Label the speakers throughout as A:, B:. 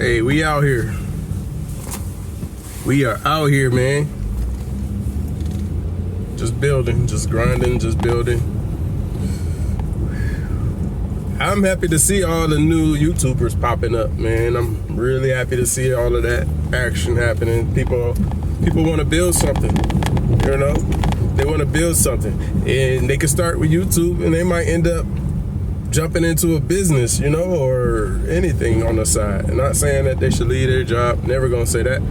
A: Hey, we out here. We are out here, man. Just building, just grinding, just building. I'm happy to see all the new YouTubers popping up, man. I'm really happy to see all of that action happening. People want to build something, you know? They want to build something. And they can start with YouTube and they might end up jumping into a business, you know, or anything on the side. I'm not saying that they should leave their job, never gonna say that.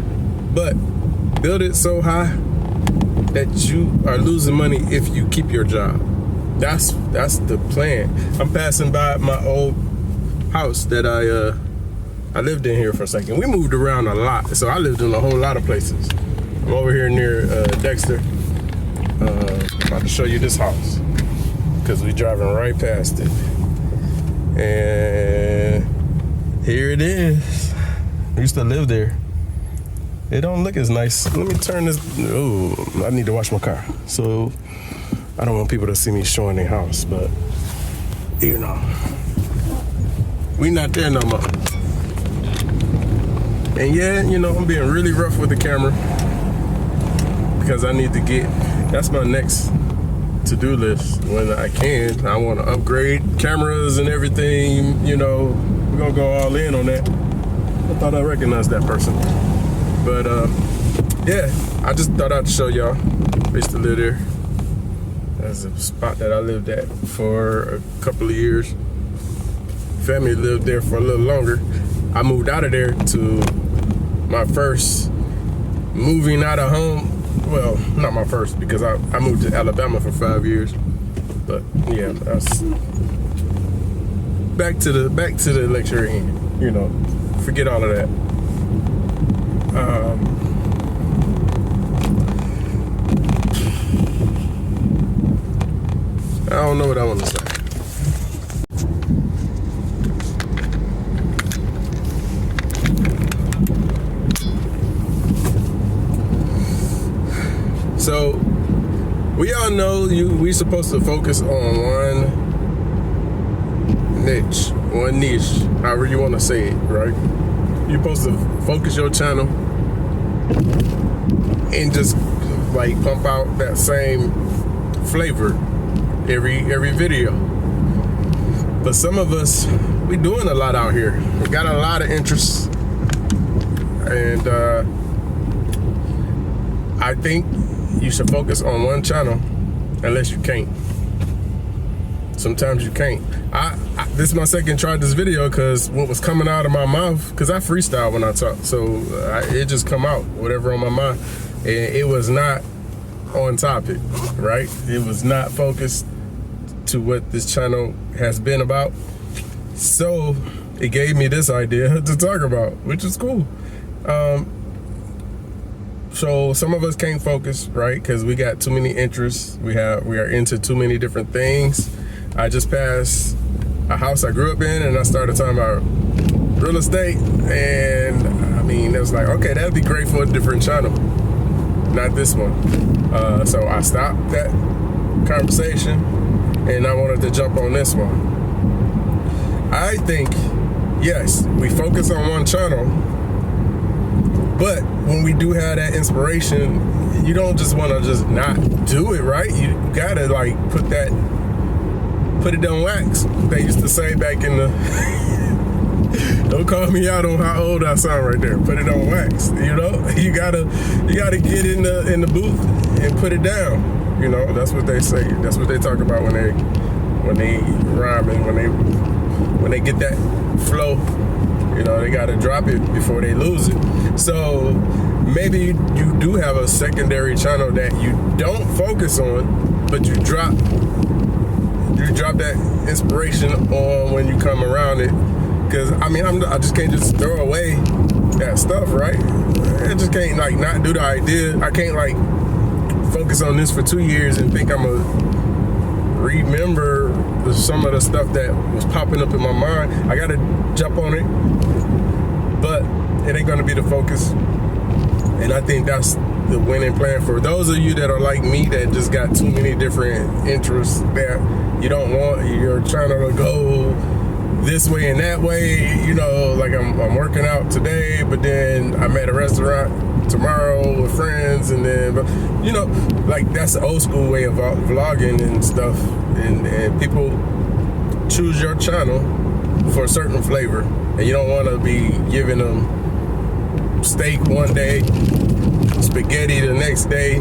A: But build it so high that you are losing money if you keep your job. That's the plan. I'm passing by my old house that I lived in here for a second. We moved around a lot, so I lived in a whole lot of places. I'm over here near Dexter. About to show you this house because we're driving right past it. And here it is. I used to live there. It don't look as nice. Let me turn this. Oh, I need to wash my car. So I don't want people to see me showing their house, but you know, we not there no more. And yeah, you know, I'm being really rough with the camera because I need to get, that's my next to-do list when I can. I want to upgrade cameras and everything, you know, we're gonna go all in on that. I thought I recognized that person. But yeah, I just thought I'd show y'all. I used to live there. That's a spot that I lived at for a couple of years. Family lived there for a little longer. I moved out of there to my first moving out of home. Well, not my first, because I moved to Alabama for 5 years. But yeah, that's back to the lecturing, you know. Forget all of that. I don't know what I want to say. So we all know we supposed to focus on one niche, however you want to say it, right? You're supposed to focus your channel and just like pump out that same flavor every video. But some of us, we doing a lot out here. We got a lot of interests, and I think you should focus on one channel unless you can't. Sometimes you can't. This is my second try this video because what was coming out of my mouth, because I freestyle when I talk, so it just come out, whatever on my mind. And it was not on topic, right? It was not focused to what this channel has been about. So it gave me this idea to talk about, which is cool. So some of us can't focus, right? Because we got too many interests. We are into too many different things. I just passed a house I grew up in, and I started talking about real estate. And I mean, it was like, okay, that'd be great for a different channel, not this one. So I stopped that conversation, and I wanted to jump on this one. I think, yes, we focus on one channel, but when we do have that inspiration, you don't just want to just not do it, right? You gotta like put it on wax. They used to say back in the don't call me out on how old I sound right there. Put it on wax, you know? You gotta get in the booth and put it down. You know, that's what they say. That's what they talk about when they rhyme and when they get that flow. You know, they gotta drop it before they lose it. So maybe you do have a secondary channel that you don't focus on, but you drop that inspiration on when you come around it. Because I mean, I just can't just throw away that stuff, right? I just can't like not do the idea. I can't like focus on this for 2 years and think I'm gonna remember some of the stuff that was popping up in my mind. I gotta jump on it, but it ain't gonna be the focus. And I think that's the winning plan for those of you that are like me, that just got too many different interests that you don't want. You're trying to go this way and that way, you know, like I'm working out today, but then I'm at a restaurant tomorrow with friends, and then, you know, like that's the old school way of vlogging and stuff, and people choose your channel for a certain flavor, and you don't want to be giving them steak one day, spaghetti the next day,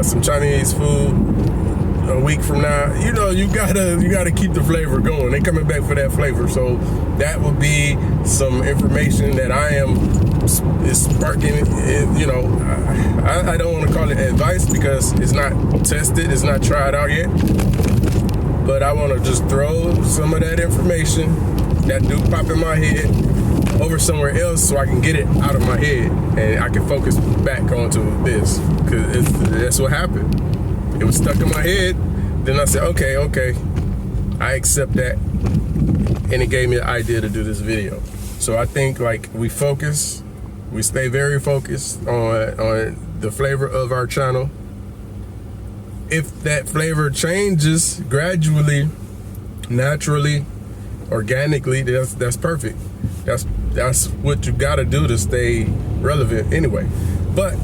A: some Chinese food a week from now. You know, you gotta keep the flavor going. They coming back for that flavor. So that would be some information that is sparking. You know, I don't want to call it advice because it's not tested, it's not tried out yet. But I want to just throw some of that information that do pop in my head over somewhere else so I can get it out of my head and I can focus back onto this, because that's what happened. It was stuck in my head. Then I said, okay, I accept that. And it gave me the idea to do this video. So I think like we stay very focused on the flavor of our channel. If that flavor changes gradually, naturally, organically, that's perfect. That's what you gotta do to stay relevant anyway. But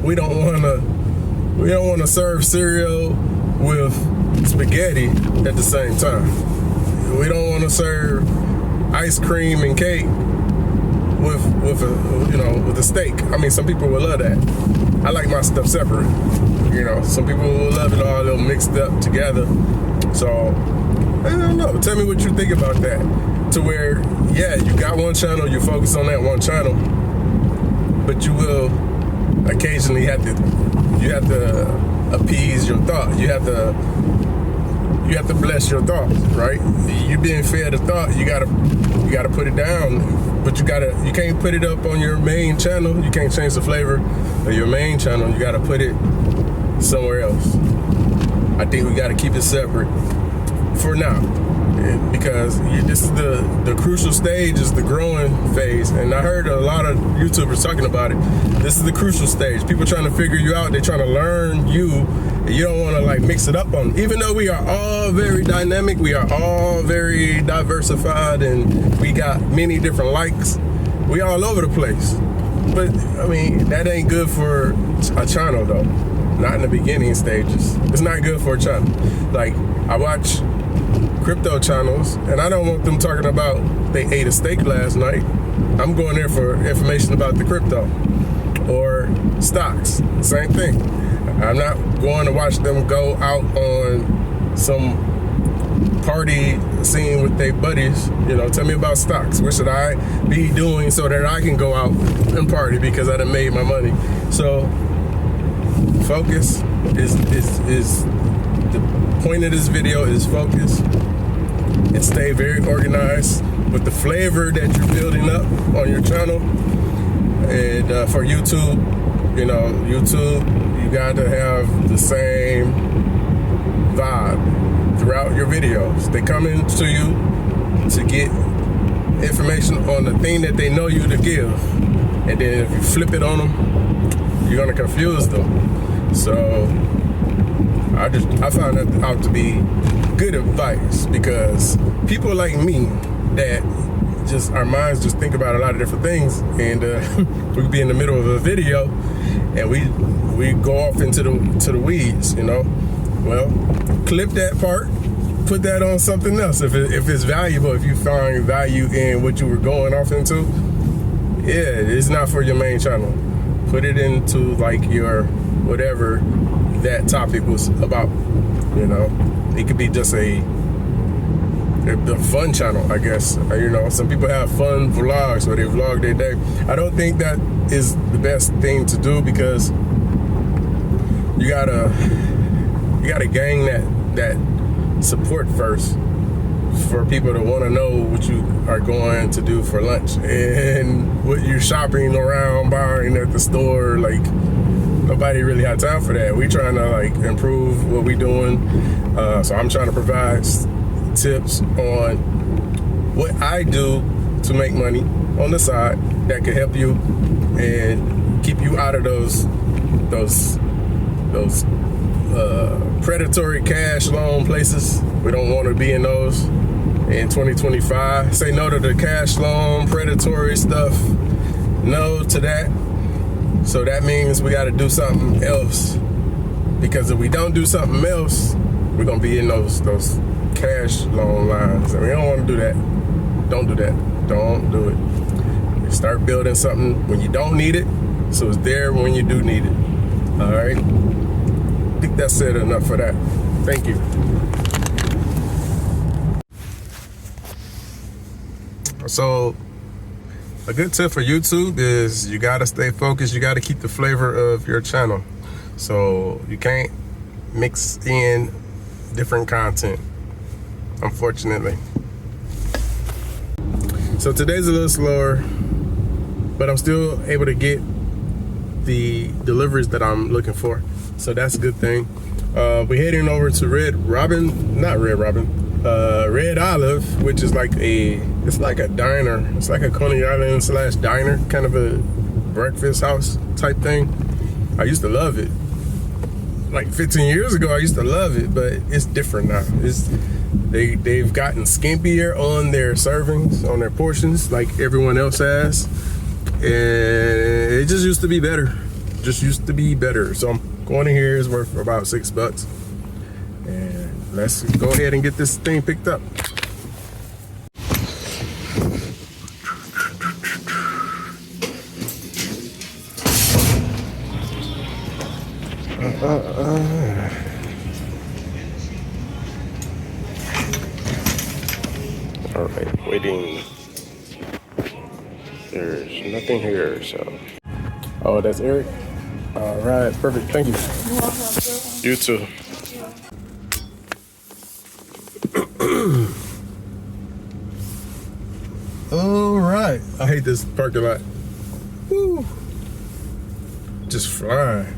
A: we don't wanna serve cereal with spaghetti at the same time. We don't wanna serve ice cream and cake with a steak. I mean, some people will love that. I like my stuff separate. You know, some people will love it all mixed up together. So I don't know. Tell me what you think about that. To where, yeah, you got one channel, you focus on that one channel, but you will occasionally have to appease your thought. You have to bless your thoughts, right? You being fed a thought, you gotta put it down, but you can't put it up on your main channel. You can't change the flavor of your main channel. You gotta put it somewhere else. I think we gotta keep it separate for now, because this is the crucial stage, is the growing phase. And I heard a lot of YouTubers talking about it. This is the crucial stage. People trying to figure you out. They're trying to learn you. And you don't want to like mix it up on them. Even though we are all very dynamic, we are all very diversified, and we got many different likes. We all over the place. But I mean, that ain't good for a channel though. Not in the beginning stages. It's not good for a channel. Like, I watch crypto channels, and I don't want them talking about they ate a steak last night. I'm going there for information about the crypto or stocks. Same thing. I'm not going to watch them go out on some party scene with their buddies. You know, tell me about stocks. What should I be doing so that I can go out and party because I done made my money? So focus is the point of this video is focus and stay very organized with the flavor that you're building up on your channel. And for YouTube, you know, you got to have the same vibe throughout your videos. They come into you to get information on the thing that they know you to give, and then if you flip it on them, you're gonna confuse them. So I found that out to be good advice, because people like me that just our minds just think about a lot of different things, and we could be in the middle of a video and we go off into the weeds, you know. Well, clip that part, put that on something else if it's valuable. If you find value in what you were going off into, yeah, it's not for your main channel. Put it into like your whatever that topic was about, you know. It could be just a fun channel, I guess. You know, some people have fun vlogs where they vlog their day. I don't think that is the best thing to do, because you gotta gain that support first for people to want to know what you are going to do for lunch and what you're shopping around buying at the store. Like, nobody really had time for that. We trying to like improve what we doing. So I'm trying to provide tips on what I do to make money on the side that could help you and keep you out of those predatory cash loan places. We don't want to be in those. in 2025. Say no to the cash loan, predatory stuff. No to that. So that means we got to do something else. Because if we don't do something else, we're gonna be in those cash loan lines, and we don't want to do that. Don't do that. Don't do it. You start building something when you don't need it, so it's there when you do need it. All right. I think that's said enough for that. Thank you. So, a good tip for YouTube is you gotta stay focused. You gotta keep the flavor of your channel. So you can't mix in different content, unfortunately. So today's a little slower, but I'm still able to get the deliveries that I'm looking for. So that's a good thing. We're heading over to Red Olive, which is like it's like a diner. It's like a Coney Island / diner, kind of a breakfast house type thing. I used to love it. Like 15 years ago, I used to love it, but it's different now. They've gotten skimpier on their servings, on their portions, like everyone else has. And it just used to be better. So I'm going in here. It's worth about $6. And let's go ahead and get this thing picked up. All right, waiting. There's nothing here, so. Oh, that's Eric? All right, perfect, thank you. You too. All right, I hate this parking lot. Woo. Just flying.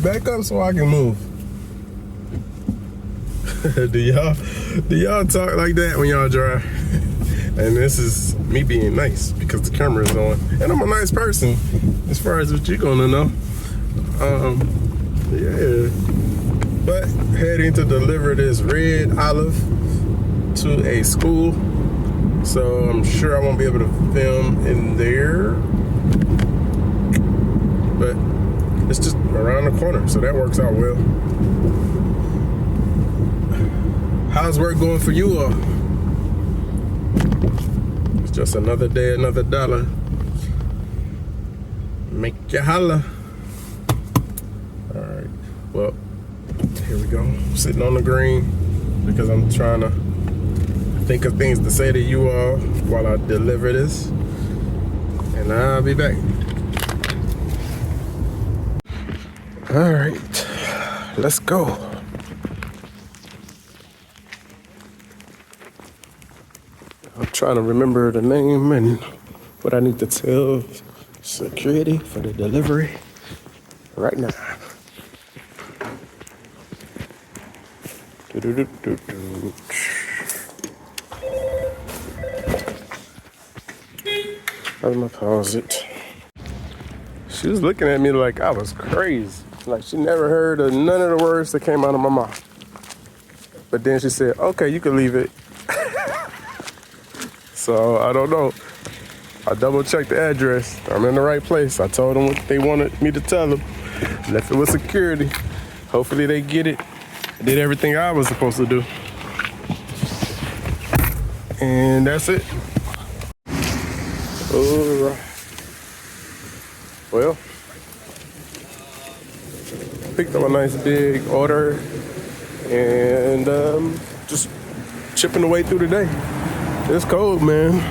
A: Back up so I can move. Do y'all talk like that when y'all drive? And this is me being nice because the camera is on, and I'm a nice person as far as what you're gonna know. Yeah. But heading to deliver this Red Olive to a school, so I'm sure I won't be able to film in there. But it's just around the corner, so that works out well. How's work going for you all? It's just another day, another dollar. Make you holla. All right, well, here we go. I'm sitting on the green because I'm trying to think of things to say to you all while I deliver this. And I'll be back. All right, let's go. I'm trying to remember the name and what I need to tell security for the delivery right now. I'm gonna pause it. She was looking at me like I was crazy. Like she never heard of none of the words that came out of my mouth. But then she said, okay, you can leave it. So I don't know. I double checked the address. I'm in the right place. I told them what they wanted me to tell them. Left it with security. Hopefully they get it. I did everything I was supposed to do. And that's it. All right. Well, picked up a nice big order and just chipping away through the day. It's cold, man.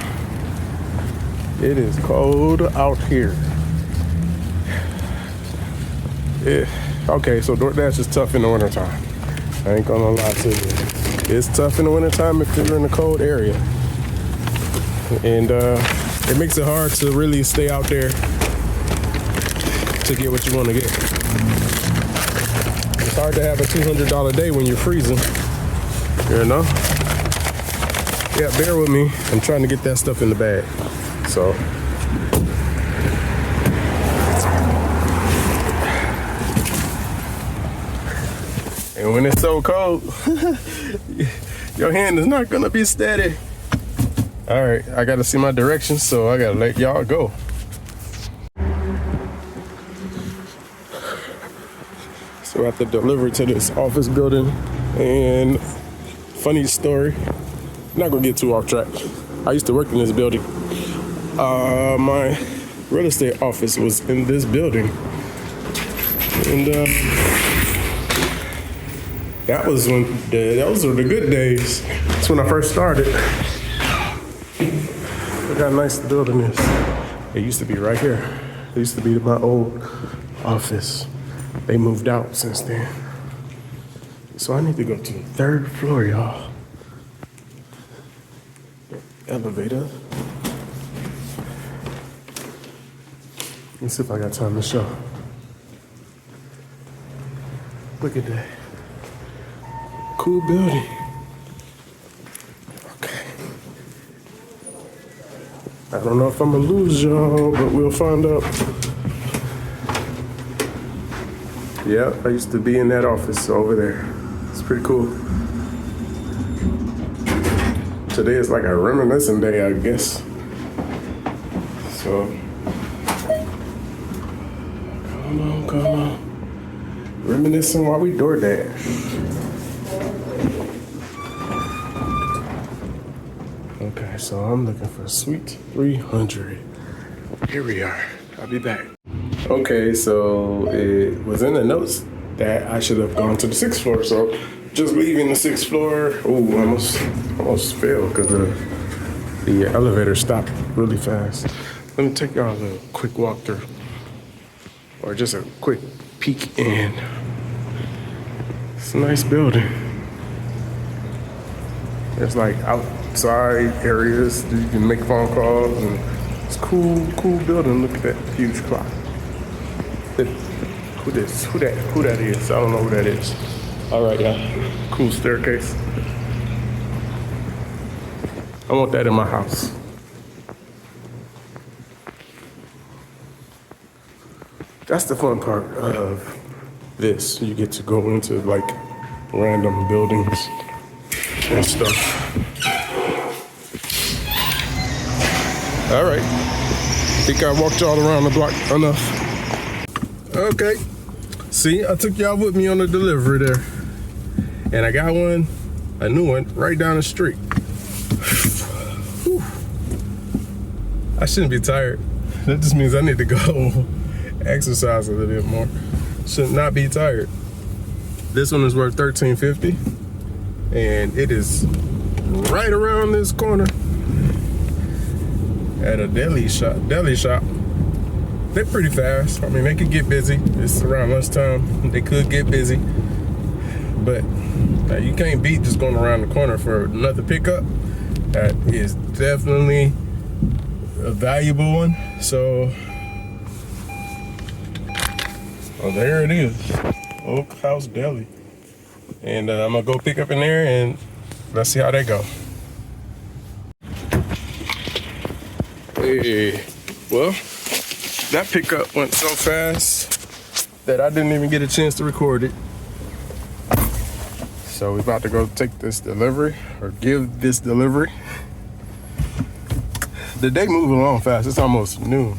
A: It is cold out here. Okay, so DoorDash is tough in the wintertime. I ain't gonna lie to you. It's tough in the wintertime if you're in a cold area. And it makes it hard to really stay out there to get what you want to get. It's hard to have a $200 day when you're freezing, you know? Yeah, bear with me. I'm trying to get that stuff in the bag. So. And when it's so cold, Your hand is not gonna be steady. All right, I gotta see my directions, so I gotta let y'all go. So I have to deliver to this office building, and funny story, I'm not gonna get too off track. I used to work in this building. My real estate office was in this building, and those were the good days. That's when I first started. Look how nice the building is. It used to be right here. It used to be my old office. They moved out since then. So I need to go to the 3rd floor, y'all. Elevator. Let's see if I got time to show. Look at that. Cool building. Okay. I don't know if I'm gonna lose y'all, but we'll find out. Yeah, I used to be in that office over there. It's pretty cool. Today is like a reminiscent day, I guess. So, come on. Reminiscing while we DoorDash. Okay, so I'm looking for Suite 300. Here we are. I'll be back. Okay, so it was in the notes that I should have gone to the 6th floor. So just leaving the 6th floor. Oh, almost failed because the elevator stopped really fast. Let me take y'all a little quick walkthrough, or just a quick peek in. It's a nice building. There's like outside areas that you can make phone calls, and it's cool building. Look at that huge clock. Who that is? I don't know who that is. All right, y'all. Cool staircase. I want that in my house. That's the fun part of this. You get to go into like random buildings and stuff. All right. Think I walked y'all around the block enough. Okay. See, I took y'all with me on the delivery there. And I got a new one, right down the street. Whew. I shouldn't be tired. That just means I need to go exercise a little bit more. Should not be tired. This one is worth $13.50, and it is right around this corner at a deli shop. They're pretty fast. I mean, they could get busy. It's around lunchtime. They could get busy, but you can't beat just going around the corner for another pickup. That is definitely a valuable one. So, oh, there it is, Oak House Deli, and I'm gonna go pick up in there and let's see how they go. Hey, well, that pickup went so fast that I didn't even get a chance to record it. So we're about to go take this delivery, or give this delivery. The day moving along fast. It's almost noon,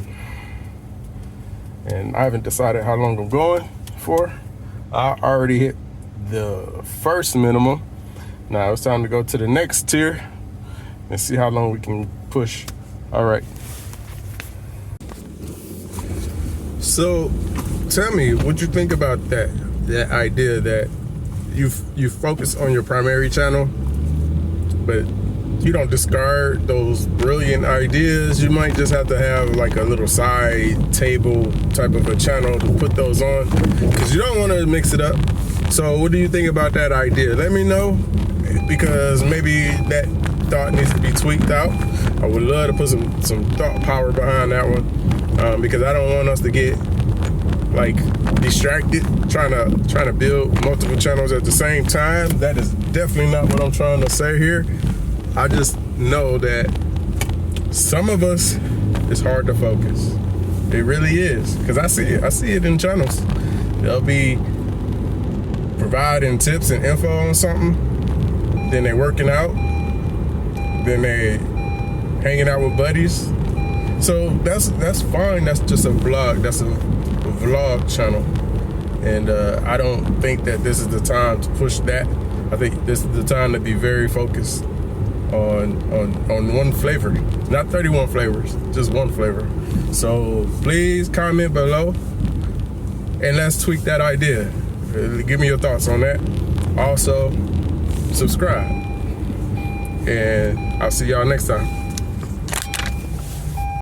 A: and I haven't decided how long I'm going for. I already hit the first minimum. Now it's time to go to the next tier and see how long we can push. All right. So tell me what you think about that idea that you focus on your primary channel, but you don't discard those brilliant ideas. You might just have to have like a little side table type of a channel to put those on, because you don't want to mix it up. So what do you think about that idea? Let me know, because maybe that thought needs to be tweaked out. I would love to put some thought power behind that one, because I don't want us to get like distracted trying to build multiple channels at the same time. That is definitely not what I'm trying to say here. I just know that some of us, it's hard to focus. It really is, because I see it in channels. They'll be providing tips and info on something, then they working out, then they hanging out with buddies. So that's fine. That's just a vlog. That's a vlog channel, and I don't think that this is the time to push that. I think this is the time to be very focused on one flavor, not 31 flavors, just one flavor. So please comment below and let's tweak that idea. Give me your thoughts on that. Also, subscribe, and I'll see y'all next time.